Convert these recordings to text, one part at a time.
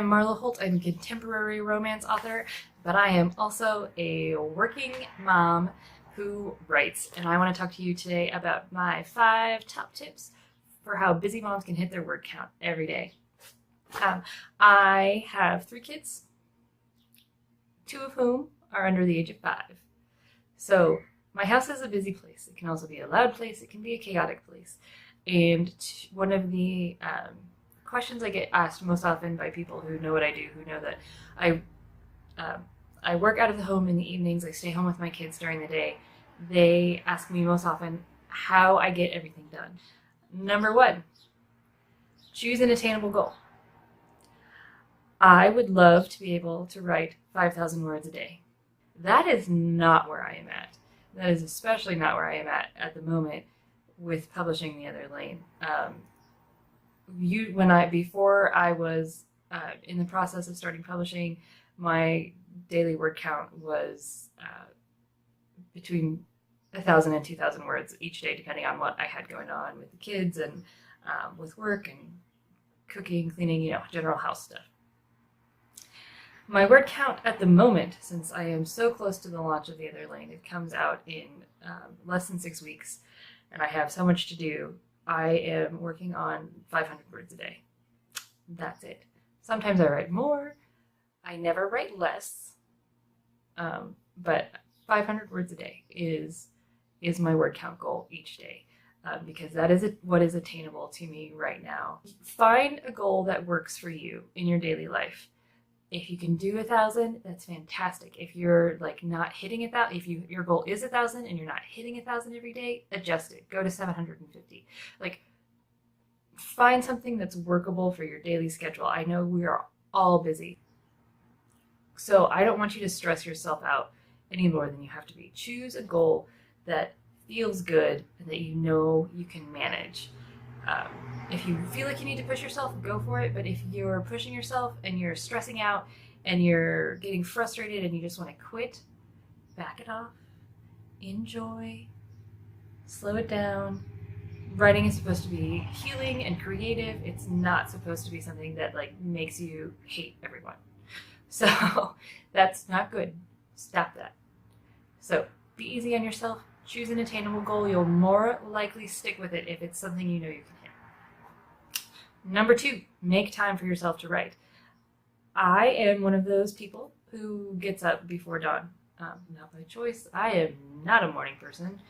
am Marla Holt. I'm a contemporary romance author, but I am also a working mom who writes. And I want to talk to you today about my 5 top tips for how busy moms can hit their word count every day. I have 3 kids, 2 of whom are under the age of 5. So my house is a busy place. It can also be a loud place. It can be a chaotic place. And one of the questions I get asked most often by people who know what I do, who know that I work out of the home in the evenings, I stay home with my kids during the day, they ask me most often how I get everything done. Number 1, choose an attainable goal. I would love to be able to write 5,000 words a day. That is not where I am at. That is especially not where I am at the moment with publishing The Other Lane. Before I was in the process of starting publishing, my daily word count was between 1,000 and 2,000 words each day, depending on what I had going on with the kids and with work and cooking, cleaning, general house stuff. My word count at the moment, since I am so close to the launch of The Other Lane, it comes out in less than 6 weeks, and I have so much to do. I am working on 500 words a day. That's it. Sometimes I write more. I never write less, but 500 words a day is my word count goal each day, because that is what is attainable to me right now. Find a goal that works for you in your daily life. If you can do 1,000, that's fantastic. If you're not hitting 1,000, if your goal is 1,000 and you're not hitting 1,000 every day, adjust it. Go to 750. Find something that's workable for your daily schedule. I know we are all busy, so I don't want you to stress yourself out any more than you have to be. Choose a goal that feels good and that you know you can manage. If you feel like you need to push yourself, go for it. But if you're pushing yourself and you're stressing out and you're getting frustrated and you just want to quit, back it off, enjoy, slow it down. Writing is supposed to be healing and creative. It's not supposed to be something that makes you hate everyone. So that's not good. Stop that. So be easy on yourself. Choose an attainable goal. You'll more likely stick with it if it's something you know you can hit. Number 2, make time for yourself to write. I am one of those people who gets up before dawn. Not by choice. I am not a morning person.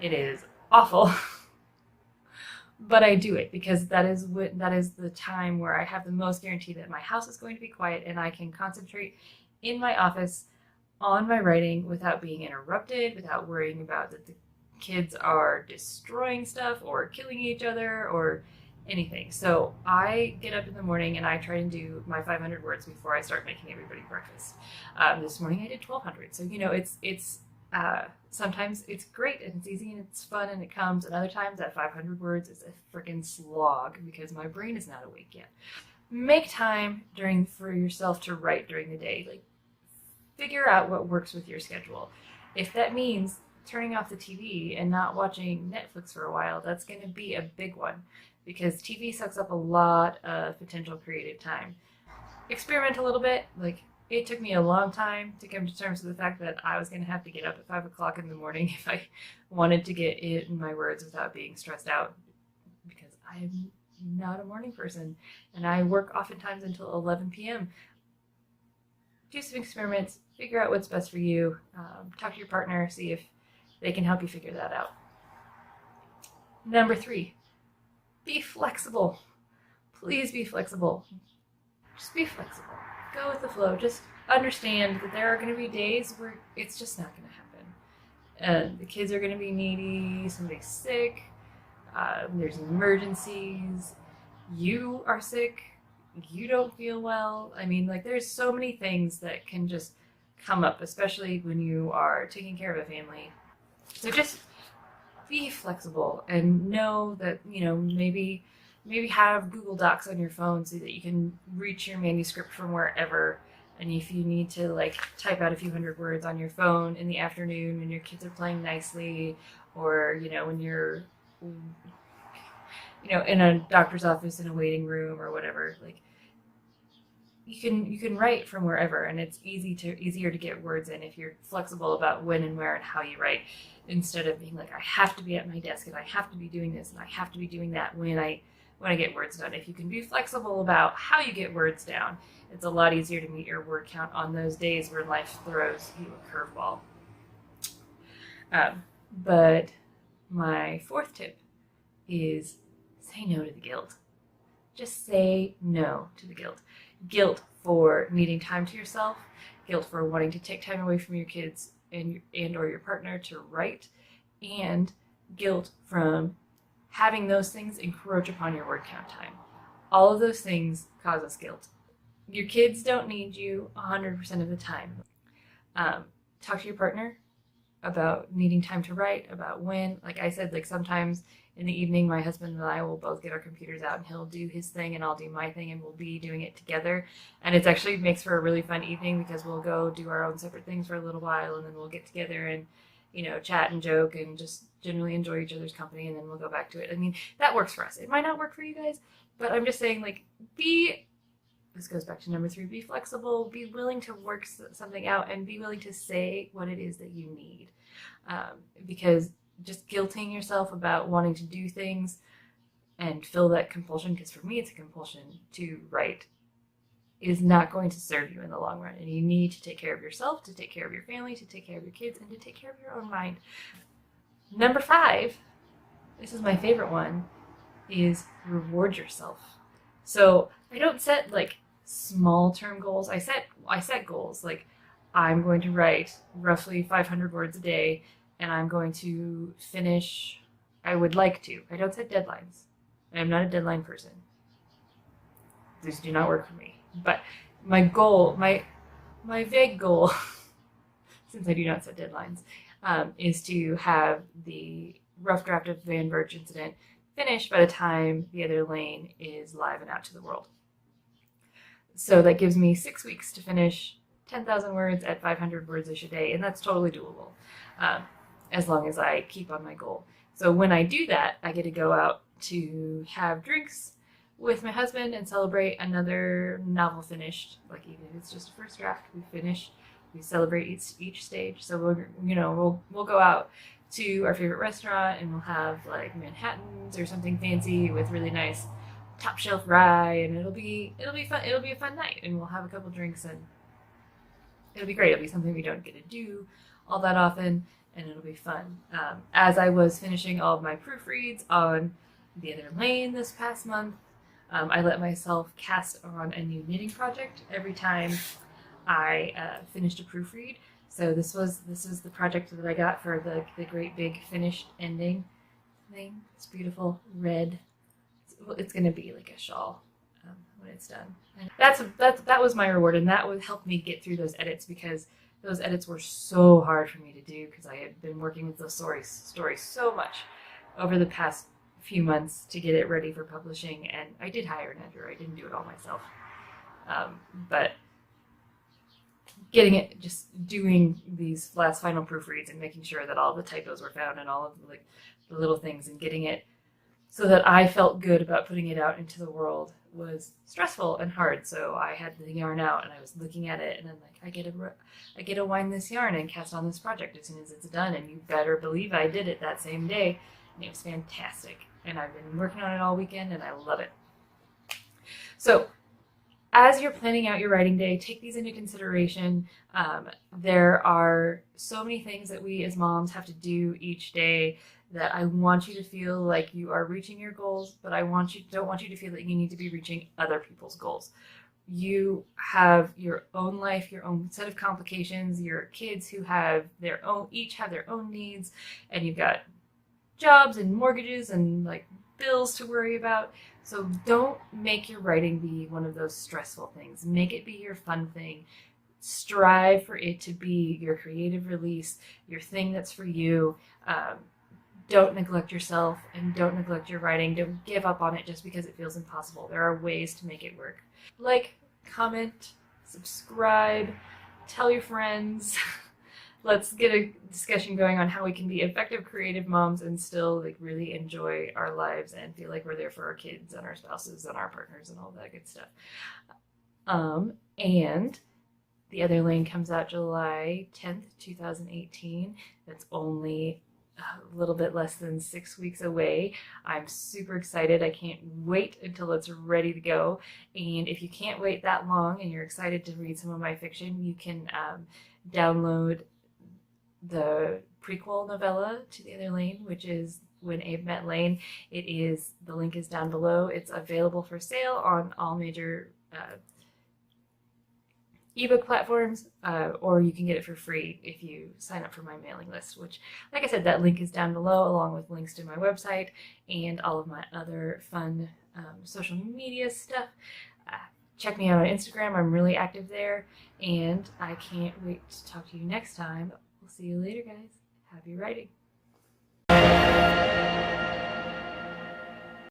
It is awful. But I do it because that is the time where I have the most guarantee that my house is going to be quiet and I can concentrate in my office on my writing without being interrupted, without worrying about that the kids are destroying stuff or killing each other or anything. So I get up in the morning and I try and do my 500 words before I start making everybody breakfast. This morning I did 1,200. So it's sometimes it's great and it's easy and it's fun and it comes, and other times that 500 words is a freaking slog because my brain is not awake yet. Make time for yourself to write during the day. Figure out what works with your schedule. If that means turning off the TV and not watching Netflix for a while, that's going to be a big one because TV sucks up a lot of potential creative time. Experiment a little bit. It took me a long time to come to terms with the fact that I was going to have to get up at 5 o'clock in the morning if I wanted to get in my words without being stressed out, because I'm not a morning person and I work oftentimes until 11 p.m. Do some experiments, figure out what's best for you, talk to your partner, see if they can help you figure that out. Number 3, be flexible. Please be flexible. Just be flexible. Go with the flow. Just understand that there are going to be days where it's just not going to happen. The kids are going to be needy, somebody's sick, there's emergencies, you are sick, you don't feel well. There's so many things that can just come up, especially when you are taking care of a family. So just be flexible and know that, maybe have Google Docs on your phone so that you can reach your manuscript from wherever. And if you need to type out a few hundred words on your phone in the afternoon when your kids are playing nicely, or when you're in a doctor's office in a waiting room or whatever, you can write from wherever, and it's easier to get words in if you're flexible about when and where and how you write, instead of being like, I have to be at my desk and I have to be doing this and I have to be doing that when I get words done. If you can be flexible about how you get words down, it's a lot easier to meet your word count on those days where life throws you a curveball. But my fourth tip is say no to the guilt. Just say no to the guilt. Guilt for needing time to yourself, guilt for wanting to take time away from your kids and or your partner to write, and guilt from having those things encroach upon your word count time. All of those things cause us guilt. Your kids don't need you 100% of the time. Talk to your partner about needing time to write, about when. Like I said, like sometimes in the evening, my husband and I will both get our computers out and he'll do his thing and I'll do my thing and we'll be doing it together. And it actually makes for a really fun evening because we'll go do our own separate things for a little while and then we'll get together and, you know, chat and joke and just generally enjoy each other's company, and then we'll go back to it. I mean, that works for us. It might not work for you guys, but I'm just saying, like, this goes back to number 3, be flexible, be willing to work something out, and be willing to say what it is that you need. Because just guilting yourself about wanting to do things and feel that compulsion, because for me it's a compulsion to write, is not going to serve you in the long run. And you need to take care of yourself, to take care of your family, to take care of your kids, and to take care of your own mind. Number 5, this is my favorite one, is reward yourself. So I don't set like small term goals. I set goals like I'm going to write roughly 500 words a day and I'm going to finish, I would like to. I don't set deadlines. I'm not a deadline person. These do not work for me. But my goal, my vague goal, since I do not set deadlines, is to have the rough draft of Van Verge incident finished by the time The Other Lane is live and out to the world. So that gives me 6 weeks to finish 10,000 words at 500 words-ish a day, and that's totally doable, as long as I keep on my goal. So when I do that, I get to go out to have drinks with my husband and celebrate another novel finished. Like, even if it's just a first draft, we celebrate each stage. So we'll go out to our favorite restaurant and we'll have like Manhattans or something fancy with really nice top shelf rye, and it'll be fun. It'll be a fun night, and we'll have a couple drinks and it'll be great. It'll be something we don't get to do all that often, and it'll be fun. As I was finishing all of my proofreads on The Other Lane this past month, I let myself cast on a new knitting project every time I finished a proofread. So this is the project that I got for the great big finished ending thing. It's beautiful red. It's going to be like a shawl when it's done. And that was my reward, and that would help me get through those edits, because those edits were so hard for me to do because I had been working with the story so much over the past few months to get it ready for publishing, and I did hire an editor. I didn't do it all myself. But just doing these last final proofreads and making sure that all the typos were found and all of the little things, and getting it so that I felt good about putting it out into the world was stressful and hard. So I had the yarn out and I was looking at it and I'm like, I get to wind this yarn and cast on this project as soon as it's done. And you better believe I did it that same day, and it was fantastic. And I've been working on it all weekend and I love it. So as you're planning out your writing day, take these into consideration. There are so many things that we as moms have to do each day that I want you to feel like you are reaching your goals, but don't want you to feel that you need to be reaching other people's goals. You have your own life, your own set of complications, your kids who each have their own needs, and you've got jobs and mortgages and like bills to worry about. So don't make your writing be one of those stressful things. Make it be your fun thing. Strive for it to be your creative release, your thing that's for you. Don't neglect yourself and don't neglect your writing. Don't give up on it just because it feels impossible. There are ways to make it work. Like, comment, subscribe, tell your friends. Let's get a discussion going on how we can be effective creative moms and still like really enjoy our lives and feel like we're there for our kids and our spouses and our partners and all that good stuff. And the other lane comes out July 10th, 2018. That's only a little bit less than 6 weeks away. I'm super excited. I can't wait until it's ready to go. And if you can't wait that long and you're excited to read some of my fiction, you can download the prequel novella to The Other Lane, which is When Abe Met Lane. The link is down below. It's available for sale on all major ebook platforms, or you can get it for free if you sign up for my mailing list, which, like I said, that link is down below, along with links to my website and all of my other fun social media stuff. Check me out on Instagram. I'm really active there, and I can't wait to talk to you next time. We'll see you later, guys. Happy writing.